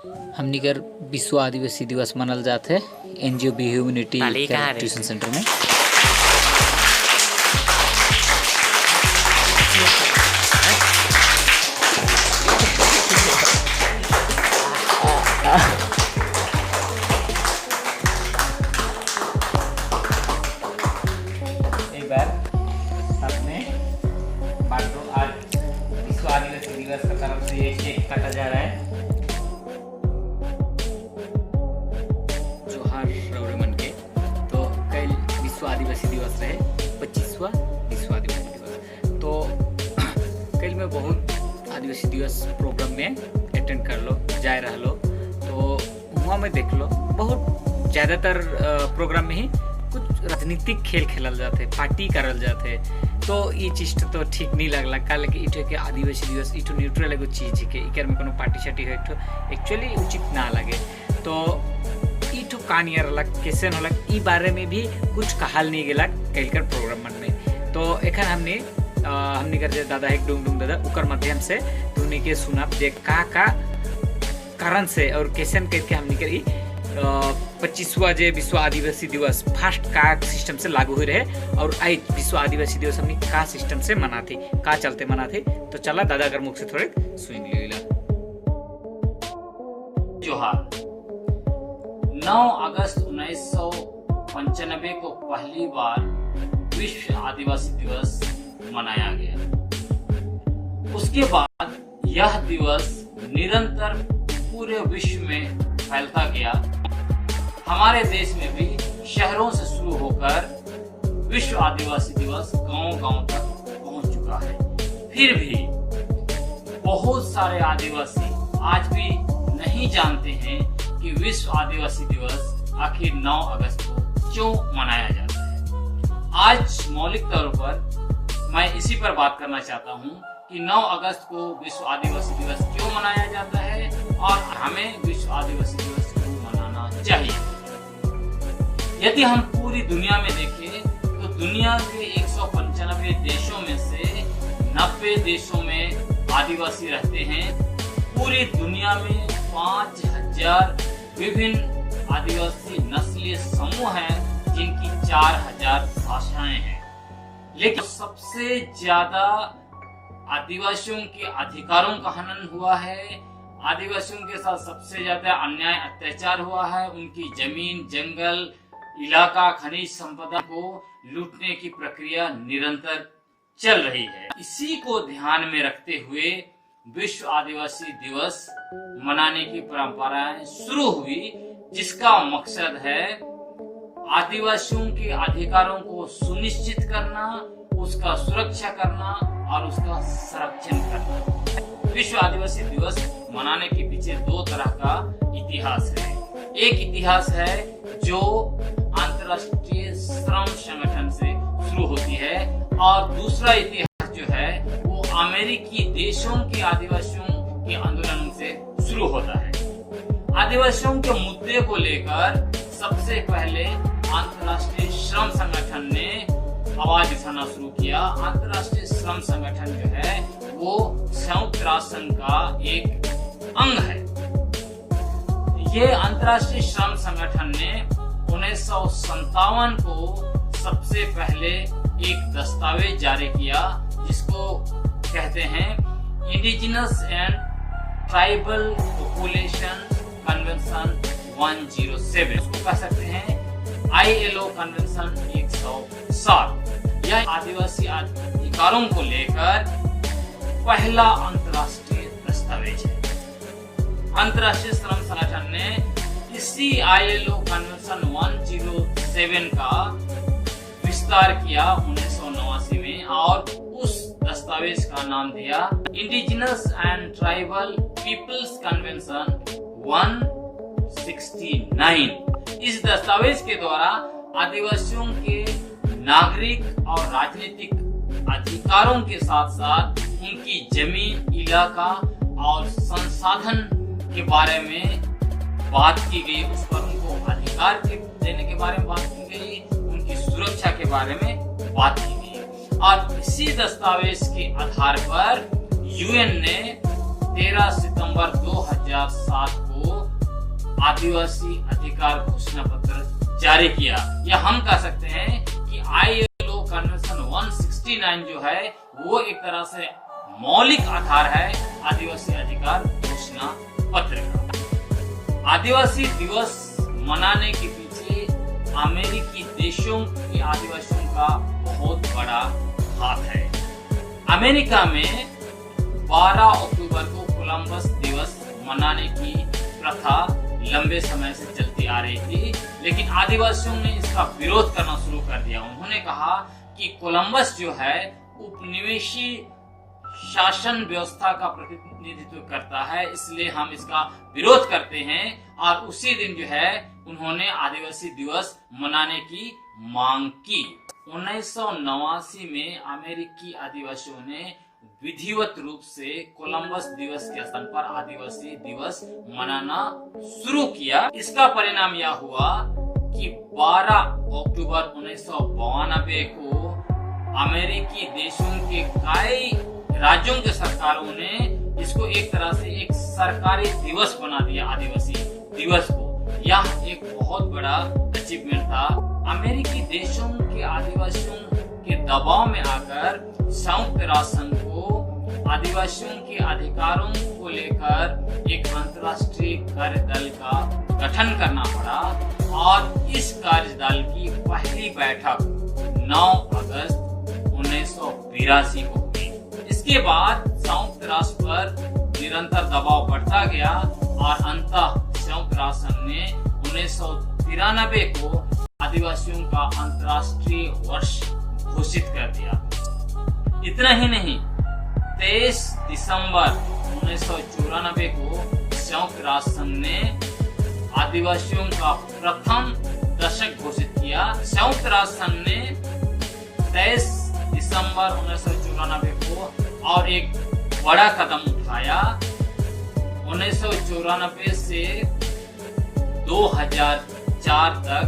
हमनी कर विश्व आदिवासी दिवस मनल जात है NGO be humanity tuition centre में। एक बार सबने बांटो, आज विश्व आदिवासी दिवस की तरफ से ये केक काटा जा रहा है। जोहार रौड़मन के। तो कल विश्व आदिवासी दिवस रहे, 25वां विश्व आदिवासी दिवस। तो कल मैं बहुत आदिवासी दिवस प्रोग्राम में अटेंड कर लो जाए रह लो, तो वहाँ में देख लो बहुत ज़्यादातर प्रोग्राम में ही कुछ राजनीतिक खेल खेलल जाते, पार्टी करल जाते। तो ये चीज़ तो ठीक नहीं लगला। काल के इठो के आदिवासी दिवस इठो न्यूट्रल एगो चीज़ है के इकर में कोनो पार्टी शार्टी है तो एक्चुअली उचित ना लगे। तो इठो कहानियाँ रलक कैसे होलक ई बारे में भी कुछ कहल नहीं गेला कल प्रोग्राम में। तो एखन हमने कर दादा एक डूंग दादा उकर माध्यम से तुमने के सुना जे का कारण से और कैसे करके हमने करी 25वां जे विश्व आदिवासी दिवस फर्स्ट का सिस्टम से लागू हुई रहे और आज विश्व आदिवासी दिवस हमने का सिस्टम से मना थी, का चलते मना थी। तो चला दादा अगर मुख से थोड़े सुन लीला। जोहार 9 अगस्त 1995 को पहली बार विश्व आदिवासी दिवस मनाया गया। उसके बाद यह दिवस निरंतर पूरे विश्व में फैलता गया। हमारे देश में भी शहरों से शुरू होकर विश्व आदिवासी दिवस गांव-गांव तक पहुंच चुका है। फिर भी बहुत सारे आदिवासी आज भी नहीं जानते हैं कि विश्व आदिवासी दिवस आखिर 9 अगस्त को क्यों मनाया जाता है। आज मौलिक तौर पर मैं इसी पर बात करना चाहता हूं कि 9 अगस्त को विश्व आदिवासी दिवस क्यों मनाया जाता है और हमें विश्व आदिवासी दिवस क्यों मनाना चाहिए। यदि हम पूरी दुनिया में देखें तो दुनिया के 195 देशों में से 90 देशों में आदिवासी रहते हैं। पूरी दुनिया में 5000 विभिन्न आदिवासी नस्लीय समूह हैं जिनकी 4000 भाषाएं हैं। लेकिन सबसे ज्यादा आदिवासियों के अधिकारों का हनन हुआ है, आदिवासियों के साथ सबसे ज्यादा अन्याय अत्याचार हुआ है। उनकी जमीन, जंगल, इलाका, खनिज संपदा को लूटने की प्रक्रिया निरंतर चल रही है। इसी को ध्यान में रखते हुए विश्व आदिवासी दिवस मनाने की परंपराएं शुरू हुई, जिसका मकसद है आदिवासियों के अधिकारों को सुनिश्चित करना, उसका सुरक्षा करना और उसका संरक्षण करना। विश्व आदिवासी दिवस मनाने के पीछे 2 तरह का इतिहास है। एक इतिहास है जो अंतर्राष्ट्रीय श्रम संगठन से शुरू होती है और दूसरा इतिहास जो है वो अमेरिकी देशों के आदिवासियों के आंदोलन से शुरू होता है। आदिवासियों के मुद्दे को लेकर सबसे पहले अंतर्राष्ट्रीय श्रम संगठन ने आवाज उठाना शुरू किया। अंतर्राष्ट्रीय श्रम संगठन जो है वो संयुक्त राष्ट्र संघ का एक अंग है। ये अंतर्राष्ट्रीय श्रम संगठन ने 1957 को सबसे पहले एक दस्तावेज जारी किया जिसको कहते हैं indigenous and tribal population convention 107। उसको कह सकते हैं ILO कन्वेंशन 107। यह आदिवासी अधिकारों को लेकर पहला अंतर्राष्ट्रीय दस्तावेज है। अंतर्राष्ट्रीय श्रम संगठन ने इसी ILO कन्वेंशन 107 का विस्तार किया 1989 में और उस दस्तावेज का नाम दिया indigenous and tribal peoples convention 169। इस दस्तावेज के द्वारा आदिवासियों के नागरिक और राजनीतिक अधिकारों के साथ साथ उनकी जमीन, इलाका और संसाधन के बारे में बात की गई। उस पर उनको अधिकार देने के बारे में बात की गई, उनकी सुरक्षा के बारे में बात की गई। और इसी दस्तावेज के आधार पर यूएन ने 13 सितंबर 2007 को आदिवासी अधिकार घोषणा पत्र जारी किया, या हम कह सकते हैं कि ILO कन्वेंशन 169 जो है वो एक तरह से मौलिक आधार है आदिवासी अधिकार घोषणा पत्र का। आदिवासी दिवस मनाने के पीछे अमेरिकी देशों के आदिवासियों का बहुत बड़ा हाथ है। अमेरिका में 12 अक्टूबर को कोलंबस दिवस मनाने की प्रथा लंबे समय से चलती आ रही थी, लेकिन आदिवासियों ने इसका विरोध करना शुरू कर दिया। उन्होंने कहा कि कोलंबस जो है उपनिवेशी शासन व्यवस्था का प्रतिनिधित्व करता है, इसलिए हम इसका विरोध करते हैं। और उसी दिन जो है उन्होंने आदिवासी दिवस मनाने की मांग की। 1989 में अमेरिकी आदिवासियों ने विधिवत रूप से कोलंबस दिवस के स्थान पर आदिवासी दिवस मनाना शुरू किया। इसका परिणाम यह हुआ कि 12 अक्टूबर 1992 को अमेरिकी देशों के कई राज्यों के सरकारों ने इसको एक तरह से एक सरकारी दिवस बना दिया, आदिवासी दिवस को। यह एक बहुत बड़ा अचीवमेंट था। अमेरिकी देशों के आदिवासियों के दबाव में आकर संयुक्त राष्ट्र संघ को आदिवासियों के अधिकारों को लेकर एक अंतर्राष्ट्रीय कार्यदल का गठन करना पड़ा, और इस कार्यदल की पहली बैठक 9 अगस्त 1982 को हुई। इसके बाद संयुक्त राष्ट्र पर निरंतर दबाव बढ़ता गया और अंततः संयुक्त राष्ट्र संघ ने 1993 को आदिवासियों का अंतर्राष्ट्रीय वर्ष घोषित कर दिया। इतना ही नहीं, 23 दिसंबर 1994 को संयुक्त राष्ट्र संघ ने आदिवासियों का प्रथम दशक घोषित किया। संयुक्त राष्ट्र संघ ने 23 दिसंबर 1994 को और एक बड़ा कदम उठाया। 1994 से 2004 तक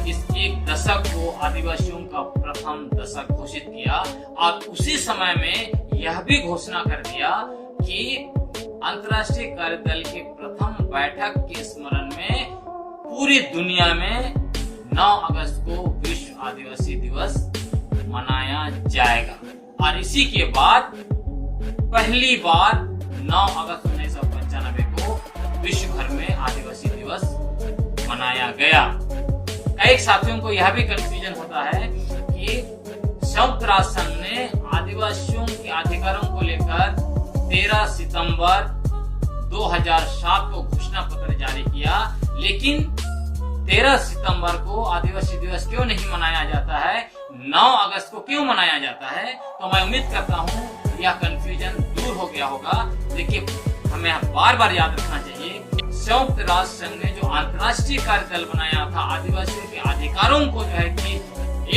इस एक दशक को आदिवासियों का प्रथम दशक घोषित किया, और उसी समय में यह भी घोषणा कर दिया कि अंतर्राष्ट्रीय कार्यदल के प्रथम बैठक के स्मरण में पूरी दुनिया में 9 अगस्त को विश्व आदिवासी दिवस मनाया जाएगा। और इसी के बाद पहली बार 9 अगस्त 1995 को विश्व भर में आदिवासी दिवस मनाया गया। कई साथियों को यह भी कंफ्यूजन होता है कि संयुक्त राष्ट्र संघ ने आदिवासियों के अधिकारों को लेकर 13 सितंबर 2007 को घोषणा पत्र जारी किया, लेकिन 13 सितंबर को आदिवासी दिवस क्यों नहीं मनाया जाता है, 9 अगस्त को क्यों मनाया जाता है? तो मैं उम्मीद करता हूँ यह कंफ्यूजन दूर हो गया होगा। देखिए, हमें बार बार याद रखना चाहिए, संयुक्त राष्ट्र संघ ने जो अंतर्राष्ट्रीय कार्यदल बनाया था आदिवासियों के अधिकारों को जो है कि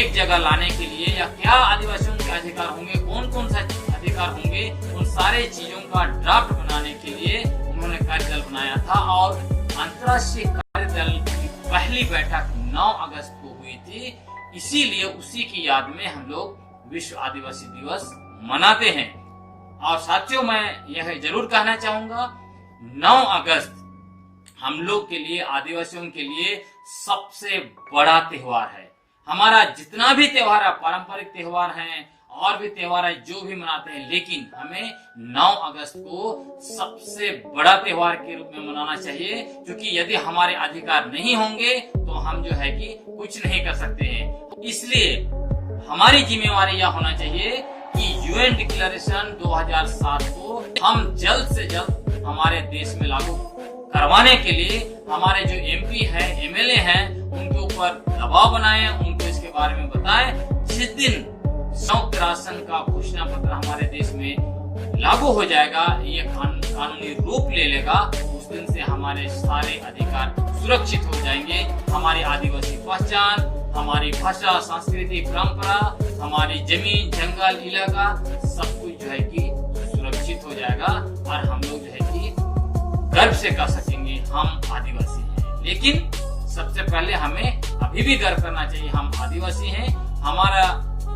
एक जगह लाने के लिए, या क्या आदिवासियों के अधिकार होंगे, कौन कौन सा अधिकार होंगे, उन सारे चीजों का ड्राफ्ट बनाने के लिए उन्होंने कार्यदल बनाया था। और अंतर्राष्ट्रीय कार्यदल की पहली बैठक 9 अगस्त को हुई थी, इसीलिए उसी की याद में हम लोग विश्व आदिवासी दिवस मनाते हैं। और साथियों, मैं यह जरूर कहना चाहूंगा, 9 अगस्त हम लोग के लिए, आदिवासियों के लिए सबसे बड़ा त्योहार है। हमारा जितना भी त्योहार है, पारंपरिक त्योहार हैं और भी त्योहार है जो भी मनाते हैं, लेकिन हमें 9 अगस्त को सबसे बड़ा त्योहार के रूप में मनाना चाहिए, क्योंकि यदि हमारे अधिकार नहीं होंगे तो हम जो है कि कुछ नहीं कर सकते हैं। इसलिए हमारी जिम्मेवारी यह होना चाहिए कि UN डिक्लेरेशन 2007 को हम जल्द से जल्द हमारे देश में लागू करवाने के लिए हमारे जो MP हैं, MLA हैं, उनके ऊपर दबाव बनाएं, उनको इसके बारे में बताएं। जिस दिन संयुक्त राष्ट्र संघ का घोषणा पत्र हमारे देश में लागू हो जाएगा, ये कानूनी रूप ले लेगा, उस दिन से हमारे सारे अधिकार सुरक्षित हो जाएंगे। हमारी आदिवासी पहचान, हमारी भाषा, संस्कृति, परंपरा, हमारी जमीन, जंगल, इलाका, सब कुछ जो है कि सुरक्षित हो जाएगा, और हम लोग जो है कि गर्व से कह सकेंगे हम आदिवासी हैं। लेकिन सबसे पहले हमें अभी भी गर्व करना चाहिए, हम आदिवासी हैं। हमारा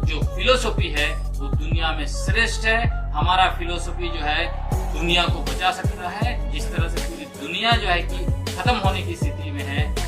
जो फिलोसॉफी है वो दुनिया में श्रेष्ठ है। हमारा फिलोसॉफी जो है दुनिया को बचा सकता है। जिस तरह से पूरी दुनिया जो है कि खत्म होने की स्थिति में है।